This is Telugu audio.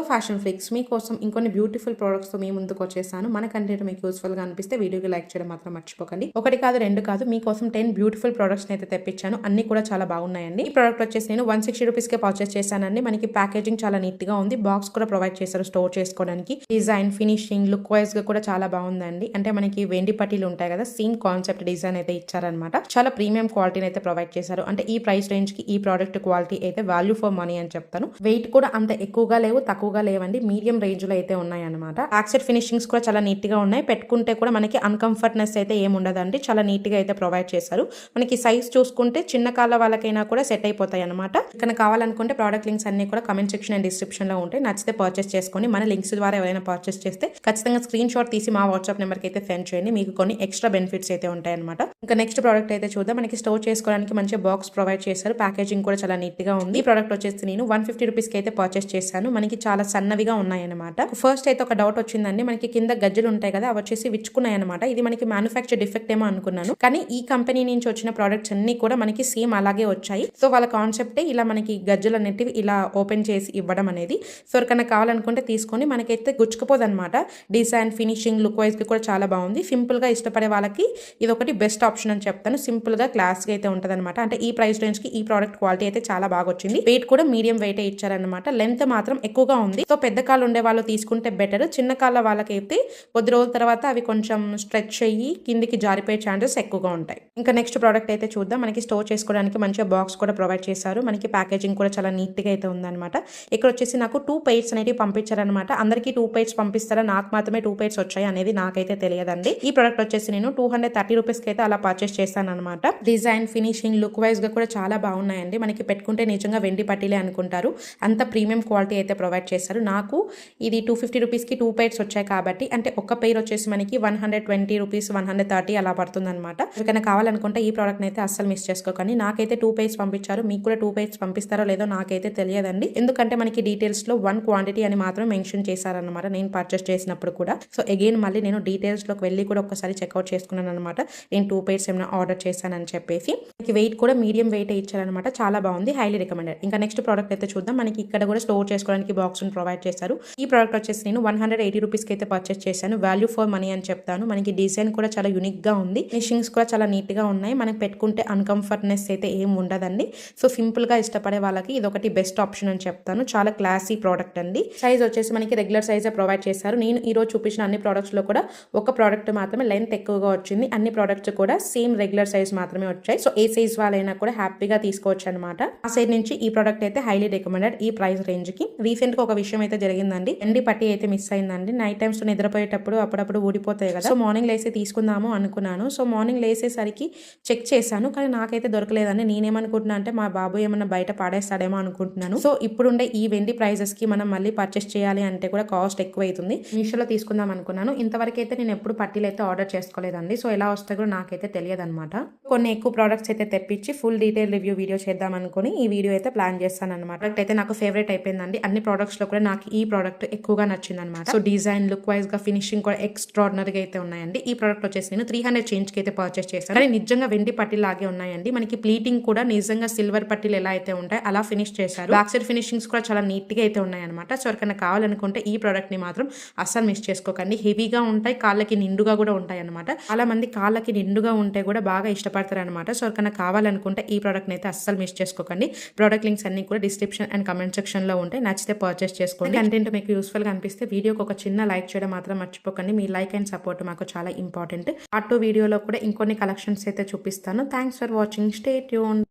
ఫ్యాషన్ ఫ్రీక్స్ మీకోసం ఇంకొన్ని బ్యూటిఫుల్ ప్రొడక్ట్స్తో మీ ముందుకు వచ్చేసాను. మన కంటెంట్ మీకు యూస్ఫుల్గా అనిపిస్తే వీడియోకి లైక్ చేయడం మాత్రం మర్చిపోకండి. ఒకటి కాదు రెండు కాదు, మీకోసం 10 బ్యూటిఫుల్ ప్రొడక్ట్స్ అయితే తెప్పించాను. అన్ని కూడా చాలా బాగున్నాయండి. ఈ ప్రొడక్ట్ వచ్చేసి నేను 160 రూపీస్కే పర్చేస్ చేశానండి. మనకి ప్యాకేజింగ్ చాలా నీట్ గా ఉంది. బాక్స్ కూడా ప్రొవైడ్ చేశారు స్టోర్ చేసుకోవడానికి. డిజైన్, ఫినిషింగ్, లుక్ వైజ్ గా కూడా చాలా బాగుందండి. అంటే మనకి వెండి పట్టీలు ఉంటాయి కదా, సేమ్ కాన్సెప్ట్ డిజైన్ అయితే ఇచ్చారనమాట. చాలా ప్రీమియం క్వాలిటీని అయితే ప్రొవైడ్ చేశారు. అంటే ఈ ప్రైస్ రేంజ్ కి ఈ ప్రోడక్ట్ క్వాలిటీ అయితే వాల్యూ ఫర్ మనీ అని చెప్తాను. వెయిట్ కూడా అంత ఎక్కువగా లేవు, తక్కువగా లేవండి, మీడియం రేంజ్ లో అయితే ఉన్నాయన్నమాట. బ్యాక్ సైడ్ ఫినిషింగ్స్ కూడా చాలా నీట్ గా ఉన్నాయి. పెట్టుకుంటే కూడా మనకి అన్కంఫర్ట్నెస్ అయితే ఏమి ఉండదండి. చాలా నీట్ గా అయితే ప్రొవైడ్ చేశారు. మనకి సైజ్ చూసుకుంటే చిన్న కాళ్ళ వాళ్ళకైనా కూడా సెట్ అయిపోతాయి అనమాట. ఇక్కడ కావాలనుకుంటే ప్రోడక్ట్ లింక్స్ అన్ని కూడా కమెంట్ సెక్షన్ అండ్ డిస్క్రిప్షన్ లో ఉంటాయి. నచ్చితే పర్చేస్ చేసుకొని మన లింక్స్ ద్వారా ఎవరైనా పర్చేస్ చేస్తే ఖచ్చితంగా స్క్రీన్ షాట్ తీసి మా వాట్సాప్ నెంబర్ కి అయితే సెండ్ చేయండి. మీకు కొన్ని ఎక్స్ట్రా బెనిఫిట్స్ అయితే ఉంటాయి అనమాట. ఇంకా నెక్స్ట్ ప్రోడక్ట్ అయితే చూద్దాం. మనకి స్టోర్ చేసుకోవడానికి మంచి బాక్స్ ప్రొవైడ్ చేశారు. ప్యాకేజింగ్ కూడా చాలా నీట్ గా ఉంది. ఈ ప్రోడక్ట్ వచ్చేసి నేను 150 రూపీస్ కి అయితే పర్చేస్ చేశాను. మనకి చాలా సన్నవిగా ఉన్నాయన్నమాట. ఫస్ట్ అయితే ఒక డౌట్ వచ్చిందండి. మనకి కింద గజ్జలు ఉంటాయి కదా, అవి వచ్చేసి విచ్చుకున్నాయి అనమాట. ఇది మనకి మ్యానుఫ్యాక్చర్ డిఫెక్ట్ ఏమో అనుకున్నాను, కానీ ఈ కంపెనీ నుంచి వచ్చిన ప్రోడక్ట్స్ అన్ని కూడా మనకి సేమ్ అలాగే వచ్చాయి. సో వాళ్ళ కాన్సెప్టే ఇలా మనకి గజ్జలు అనేటివి ఇలా ఓపెన్ చేసి ఇవ్వడం అనేది. సో ఎవరికైనా కావాలనుకుంటే తీసుకొని, మనకైతే గుచ్చుకుపోదు అనమాట. డిజైన్, ఫినిషింగ్, లుక్ వైజ్ కూడా చాలా బాగుంది. సింపుల్ గా ఇష్టపడే వాళ్ళకి ఇది ఒకటి బెస్ట్ ఆప్షన్ అని చెప్తాను. సింపుల్ గా క్లాస్ గా అయితే ఉంటది అనమాట. అంటే ఈ ప్రైస్ రేంజ్ కి ఈ ప్రోడక్ట్ క్వాలిటీ అయితే చాలా బాగా వచ్చింది. వెయిట్ కూడా మీడియం వెయిట్ ఇచ్చారనమాట. లెంత్ మాత్రం ఎక్కువగా ఉంది. సో పెద్ద కాళ్ళు ఉండే వాళ్ళు తీసుకుంటే బెటర్. చిన్న కాళ్ళ వాళ్ళకైతే కొద్ది రోజుల తర్వాత అవి కొంచెం స్ట్రెచ్ అయ్యి కిందికి జారిపోయే ఛాన్సెస్ ఎక్కువగా ఉంటాయి. ఇంకా నెక్స్ట్ ప్రోడక్ట్ అయితే చూద్దాం. మనకి స్టోర్ చేసుకోవడానికి మంచిగా బాక్స్ కూడా ప్రొవైడ్ చేశారు. మనకి ప్యాకేజింగ్ కూడా చాలా నీట్ గా అయితే ఉందన్నమాట. ఇక్కడ వచ్చేసి నాకు 2 పైర్స్ అనేవి పంపించారనమాట. అందరికీ 2 పైర్స్ పంపిస్తారా, నాకు మాత్రమే 2 పైర్స్ వచ్చాయి అనేది నాకైతే తెలియదండి. ఈ ప్రోడక్ట్ వచ్చేసి నేను 230 రూపీస్ కి అయితే అలా పర్చేస్ చేశాను అనమాట. డిజైన్, ఫినిషింగ్, లుక్ వైజ్ గా కూడా చాలా బాగున్నాయండి. మనకి పెట్టుకుంటే నిజంగా వెండి పట్టీలే అనుకుంటారు. అంత ప్రీమియం క్వాలిటీ అయితే ప్రొవైడ్ చేశారు. నాకు ఇది 250 రూపీస్ కి 2 పైర్స్ వచ్చాయి కాబట్టి, అంటే ఒక పైర్ వచ్చేసి మనకి 120 రూపీస్, 130 అలా పడుతుంది అనమాట. ఎవరికైనా కావాలనుకుంటే ఈ ప్రోడక్ట్ అయితే అస్సలు మిస్ చేసుకోకండి. నాకైతే 2 పైర్స్ పంపించారు. మీకు కూడా 2 పైర్స్ పంపిస్తారో లేదో నాకైతే తెలియదండి. ఎందుకంటే మనకి డీటెయిల్స్ లో 1 క్వాంటిటీ అని మాత్రం మెన్షన్ చేశారనమాట నేను పర్చేస్ చేసినప్పుడు కూడా. సో అగైన్ మళ్ళీ నేను డీటెయిల్స్ లోకి వెళ్ళి కూడా ఒకసారి చెక్అవుట్ చేసుకున్నాను అనమాట. నేను 2 పైర్స్ ఏమైనా ఆర్డర్ చేశానని చెప్పేసి. వెయిట్ కూడా మీడియం వెయిట్ ఇచ్చారనమాట. చాలా బాగుంది, హైలీ రికమెండెడ్. ఇంకా నెక్స్ట్ ప్రోడక్ట్ అయితే చూద్దాం. మనకి ఇక్కడ కూడా స్టోర్ చేసుకోవడానికి బాక్స్ ప్రొవైడ్ చేశారు. ఈ ప్రోడక్ట్ వచ్చేసి నేను 180 రూపీస్ కి అయితే పర్చేస్ చేశాను. వాల్యూ ఫర్ మనీ అని చెప్తాను. మనకి డిజైన్ కూడా చాలా యూనిక్ గా ఉంది. ఫినిషింగ్స్ కూడా చాలా నీట్ గా ఉన్నాయి. మనకి పెట్టుకుంటే అన్కంఫర్ట్నెస్ అయితే ఏం ఉండదండి. సో సింపుల్ గా ఇష్టపడే వాళ్ళకి ఇది ఒకటి బెస్ట్ ఆప్షన్ అని చెప్తాను. చాలా క్లాసీ ప్రోడక్ట్ అండి. సైజ్ వచ్చేసి మనకి రెగ్యులర్ సైజే ప్రొవైడ్ చేశారు. నేను ఈ రోజు చూపించిన అన్ని ప్రోడక్ట్స్ లో కూడా ఒక ప్రోడక్ట్ మాత్రమే లెంత్ ఎక్కువగా వచ్చింది. అన్ని ప్రోడక్ట్స్ కూడా సేమ్ రెగ్యులర్ సైజ్ మాత్రమే వచ్చాయి. సో ఏ సైజ్ వాళ్ళైనా కూడా హ్యాపీగా తీసుకోవచ్చు అనమాట. ఆ సైడ్ నుంచి ఈ ప్రోడక్ట్ అయితే హైలీ రికమెండెడ్ ఈ ప్రైస్ రేంజ్ కి. రీసెంట్ గా ఒక విషయం అయితే జరిగిందండి. వెండి పట్టీ అయితే మిస్ అయిందండి. నైట్ టైమ్స్ నిద్రపోయేటప్పుడు అప్పుడప్పుడు ఊడిపోతాయి కదా. సో మార్నింగ్ లేసి తీసుకుందాము అనుకున్నాను. సో మార్నింగ్ లేసేసరికి చెక్ చేశాను, కానీ నాకైతే దొరకలేదండి. నేనేమనుకుంటున్నా అంటే మా బాబు ఏమన్నా బయట పాడేస్తాడేమో అనుకుంటున్నాను. సో ఇప్పుడుండే ఈ వెండి ప్రైజెస్ కి మనం మళ్ళీ పర్చేస్ చేయాలి అంటే కూడా కాస్ట్ ఎక్కువ అవుతుంది. మీషోలో తీసుకుందాం అనుకున్నాను. ఇంతవరకు అయితే నేను ఎప్పుడు పట్టీలు అయితే ఆర్డర్ చేసుకోలేదండి. సో ఎలా వస్తే కూడా నాకైతే తెలియదు అనమాట. కొన్ని ఎక్కువ ప్రోడక్ట్స్ అయితే తెప్పించి ఫుల్ డీటెయిల్ రివ్యూ వీడియో చేద్దాం అనుకుని ఈ వీడియో అయితే ప్లాన్ చేస్తాను అనమాట. అయితే నాకు ఫేవరెట్ అయిపోయిందండి. అన్ని ప్రోడక్ట్స్ లో కూడా నాకు ఈ ప్రోడక్ట్ ఎక్కువగా నచ్చింది అనమాట. సో డిజైన్, లుక్ వైజ్ గా, ఫినిషింగ్ కూడా ఎక్స్ట్రాడినరీగా అయితే ఉన్నాయండి. ఈ ప్రోడక్ట్ వచ్చేసి నేను 300 చేంజ్ కి అయితే పర్చేస్ చేశాను. కానీ నిజంగా వెండి పట్టీలు లాగే ఉన్నాయండి. మనకి ప్లీటింగ్ కూడా నిజంగా సిల్వర్ పట్టీలు ఎలా అయితే ఉంటాయి అలా ఫినిష్ చేశారు. బ్యాక్ సైడ్ ఫినిషింగ్స్ కూడా చాలా నీట్ గా అయితే ఉన్నాయన్నమాట. సో ఎవరికైనా కావాలనుకుంటే ఈ ప్రోడక్ట్ ని మాత్రం అస్సలు మిస్ చేసుకోకండి. హెవీగా ఉంటాయి, కాళ్ళకి నిండుగా కూడా ఉంటాయి అనమాట. చాలా మంది కాళ్ళకి నిండుగా ఉంటే కూడా బాగా ఇష్టపడతారు అనమాట. సో ఎవరికైనా కావాలనుకుంటే ఈ ప్రోడక్ట్ అయితే అస్సలు మిస్ చేసుకోకండి. ప్రోడక్ట్ లింక్స్ అన్ని కూడా డిస్క్రిప్షన్ అండ్ కమెంట్ సెక్షన్ లో ఉంటాయి. నచ్చితే పర్చేస్ చేసుకోండి. కంటెంట్ మీకు యూస్ఫుల్ గా అనిపిస్తే వీడియోకి ఒక చిన్న లైక్ చేయడం మాత్రం మర్చిపోకండి. మీ లైక్ అండ్ సపోర్ట్ మాకు చాలా ఇంపార్టెంట్. పార్ట్ 2 వీడియోలో కూడా ఇంకొన్ని కలెక్షన్స్ అయితే చూపిస్తాను. Thanks for watching. Stay tuned.